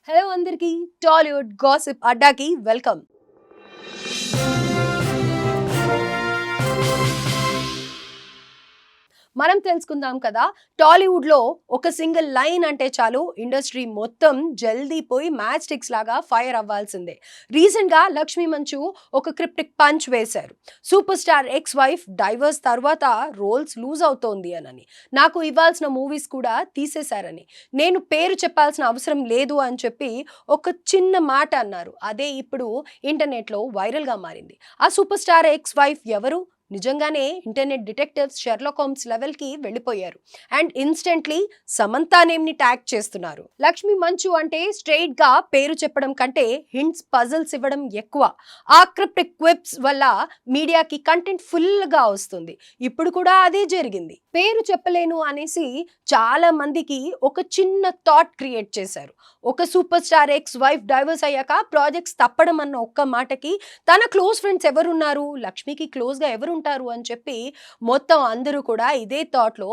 Hello అందరికీ Tollywood gossip అడ్డాకి welcome. మనం తెలుసుకుందాం కదా, టాలీవుడ్ లో ఒక సింగిల్ లైన్ అంటే చాలు ఇండస్ట్రీ మొత్తం జల్దీ పోయి మ్యాచ్ స్టిక్స్ లాగా ఫైర్ అవ్వాల్సిందే. రీసెంట్ గా లక్ష్మీ మంచు ఒక క్రిప్టిక్ పంచ్ వేశారు. Super star ex wife divorce తర్వాత రోల్స్ లూజ్ అవుతోంది అని, నాకు ఇవ్వాల్సిన మూవీస్ కూడా తీసేశారని, నేను పేరు చెప్పాల్సిన అవసరం లేదు అని చెప్పి ఒక చిన్న మాట అన్నారు. అదే ఇప్పుడు ఇంటర్నెట్ లో వైరల్ గా మారింది. ఆ సూపర్ స్టార్ ఎక్స్ వైఫ్ ఎవరు? నిజంగానే internet detectives Sherlock Holmes level కి వెళ్ళిపోయారు అండ్ ఇన్స్టెంట్లీ సమంతా నేమ్ ని ట్యాగ్ చేస్తున్నారు. లక్ష్మీ మంచు అంటే స్ట్రైట్ గా పేరు చెప్పడం కంటే హింట్స్, పజిల్స్ ఇవ్వడం ఎక్కువ. ఆ క్రిప్టిక్ క్విప్స్ వల్ల మీడియాకి కంటెంట్ ఫుల్ గా వస్తుంది. ఇప్పుడు కూడా అదే జరిగింది. పేరు చెప్పలేను అనేసి చాలా మందికి ఒక చిన్న థాట్ క్రియేట్ చేశారు. ఒక super star ex wife divorce అయ్యాక ప్రాజెక్ట్స్ తప్పడం అన్న ఒక్క మాటకి తన క్లోజ్ ఫ్రెండ్స్ ఎవరున్నారు, లక్ష్మికి క్లోజ్ గా ఎవరుంటారు అని చెప్పి మొత్తం అందరూ కూడా ఇదే థాట్ లో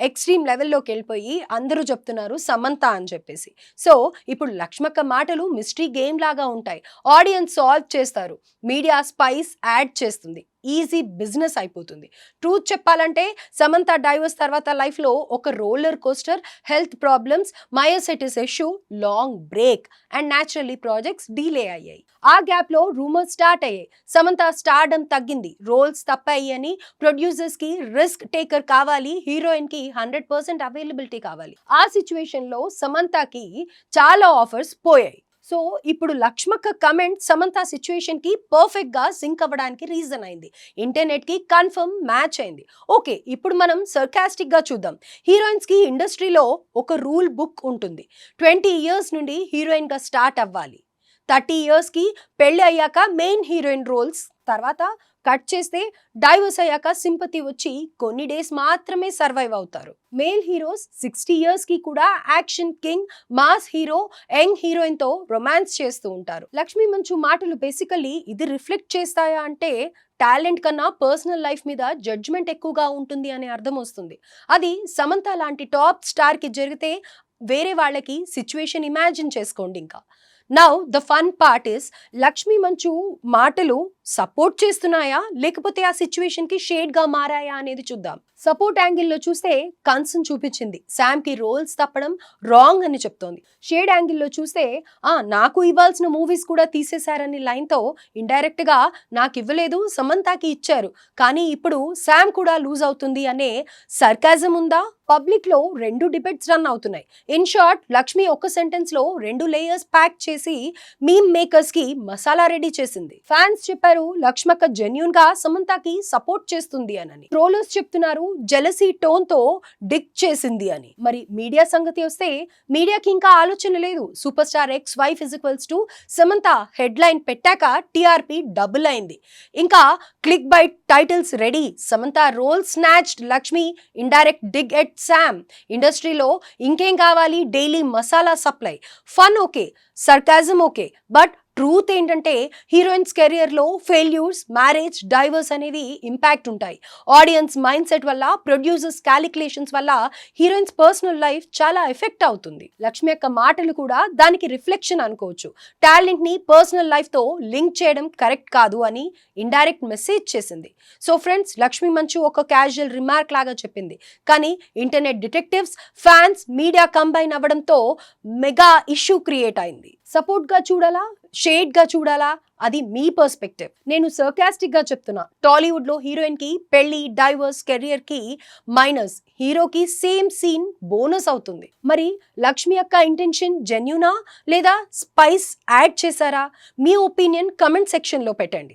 ఎక్స్ట్రీమ్ లెవెల్లోకి వెళ్ళిపోయి అందరూ చెప్తున్నారు సమంత అని చెప్పేసి. సో ఇప్పుడు లక్ష్మక్క మాటలు మిస్టరీ గేమ్ లాగా ఉంటాయి. ఆడియన్స్ సాల్వ్ చేస్తారు, మీడియా స్పైస్ యాడ్ చేస్తుంది, ఈజీ బిజినెస్ అయిపోతుంది. ట్రూత్ చెప్పాలంటే సమంత డైవర్స్ తర్వాత లైఫ్ లో ఒక roller coaster, health problems, myositis issue, long break and naturally projects delay అయ్యాయి. ఆ గ్యాప్ లో రూమర్స్ స్టార్ట్ అయ్యాయి. సమంత స్టార్డమ్ తగ్గింది, రోల్స్ తప్పాయి అని, ప్రొడ్యూసర్స్ కి రిస్క్ టేకర్ కావాలి, హీరోయిన్ కి 100% అవైలబిలిటీ కావాలి. ఆ సిచ్యువేషన్ లో సమంతకి చాలా ఆఫర్స్ పోయాయి. సో ఇప్పుడు లక్ష్మక్క కమెంట్ సమంత సిచ్యువేషన్ కి పర్ఫెక్ట్ గా సింక్ అవ్వడానికి రీజన్ అయింది. ఇంటర్నెట్ కి కన్ఫర్మ్ మ్యాచ్ అయింది. ఓకే, ఇప్పుడు మనం సర్కాస్టిక్ గా చూద్దాం. హీరోయిన్స్ కి ఇండస్ట్రీలో ఒక రూల్ బుక్ ఉంటుంది. 20 years నుండి హీరోయిన్ గా స్టార్ట్ అవ్వాలి. 30 years కి పెళ్లి అయ్యాక మెయిన్ హీరోయిన్ రోల్స్, తర్వాత కట్ చేస్తే డైవర్స్ అయ్యాక సింపతి వచ్చి కొన్ని డేస్ మాత్రమే సర్వైవ్ అవుతారు. మేల్ హీరోస్ 60 years కి కూడా action king, mass hero, young heroine తో రొమాన్స్ చేస్తూ ఉంటారు. లక్ష్మీ మంచు మాటలు బేసికల్లీ ఇది రిఫ్లెక్ట్ చేస్తాయా అంటే టాలెంట్ కన్నా పర్సనల్ లైఫ్ మీద జడ్జ్మెంట్ ఎక్కువగా ఉంటుంది అనే అర్థం వస్తుంది. అది సమంత లాంటి టాప్ స్టార్ కి జరిగితే వేరే వాళ్ళకి సిచ్యువేషన్ ఇమాజిన్ చేసుకోండి. ఇంకా now the fun part is, Lakshmi మంచు మాటలు సపోర్ట్ చేస్తున్నాయా లేకపోతే ఆ సిచ్యువేషన్ కి షేడ్ గా మారాయా అనేది చూద్దాం. సపోర్ట్ యాంగిల్లో చూస్తే కన్సర్న్ చూపించింది, శామ్ కి రోల్స్ తప్పడం రాంగ్ అని చెప్తోంది. షేడ్ యాంగిల్లో చూస్తే నాకు ఇవ్వాల్సిన మూవీస్ కూడా తీసేశారని లైన్ తో ఇండైరెక్ట్ గా నాకు ఇవ్వలేదు, సమంతాకి ఇచ్చారు, కానీ ఇప్పుడు శామ్ కూడా లూజ్ అవుతుంది అనే సర్కాజం ఉందా? పబ్లిక్ లో రెండు డిబేట్స్ రన్ అవుతున్నాయి. ఇన్ షార్ట్, లక్ష్మి ఒక్క సెంటెన్స్ లో రెండు లేయర్స్ ప్యాక్ చేసి మీమ్ మేకర్స్ కి మసాలా రెడీ చేసింది. ఫ్యాన్స్ చెప్పారు లక్ష్మక్క జెన్యూన్ గా సమంతకి సపోర్ట్ చేస్తుంది అని. ట్రోలర్స్ చెప్తున్నారు జెలసీ టోన్ తో డిక్ చేసింది అని. మరి మీడియా సంగతి వస్తే మీడియాకి ఇంకా ఆలోచన లేదు. Super star ex wife is equals to Samantha head line పెట్టాక టీఆర్పీ డబుల్ అయింది. ఇంకా click bait titles ready. Samantha role snatched, Lakshmi indirect dig at Sam. ఇండస్ట్రీలో ఇంకేం కావాలి? Daily masala supply. Fun okay, sarcasm okay, but truth ఏంటంటే హీరోయిన్స్ కెరియర్ లో ఫెయిల్యూర్స్, మ్యారేజ్, డైవర్స్ అనేవి impact ఉంటాయి. ఆడియన్స్ మైండ్ సెట్ వల్ల, ప్రొడ్యూసర్స్ క్యాలిక్యులేషన్స్ వల్ల హీరోయిన్స్ పర్సనల్ లైఫ్ చాలా ఎఫెక్ట్ అవుతుంది. లక్ష్మి యొక్క మాటలు కూడా దానికి రిఫ్లెక్షన్ అనుకోవచ్చు. టాలెంట్ ని పర్సనల్ లైఫ్ తో లింక్ చేయడం కరెక్ట్ కాదు అని ఇండైరెక్ట్ మెసేజ్ చేసింది. సో ఫ్రెండ్స్, లక్ష్మి మంచు ఒక క్యాజువల్ రిమార్క్ లాగా చెప్పింది, కానీ internet detectives, fans, media combine అవ్వడంతో మెగా ఇష్యూ క్రియేట్ అయింది. సపోర్ట్ గా చూడాలా, షేడ్ గా చూడాలా, అది మీ పర్స్పెక్టివ్. నేను సర్కాస్టిక్ గా చెప్తున్నా, టాలీవుడ్ లో హీరోయిన్ కి పెళ్లి, డైవర్స్, కెరియర్ కి మైనస్, హీరోకి సేమ్ సీన్ బోనస్ అవుతుంది. మరి లక్ష్మి యొక్క ఇంటెన్షన్ జెన్యూనా లేదా స్పైస్ యాడ్ చేశారా? మీ ఒపీనియన్ కమెంట్ సెక్షన్ లో పెట్టండి.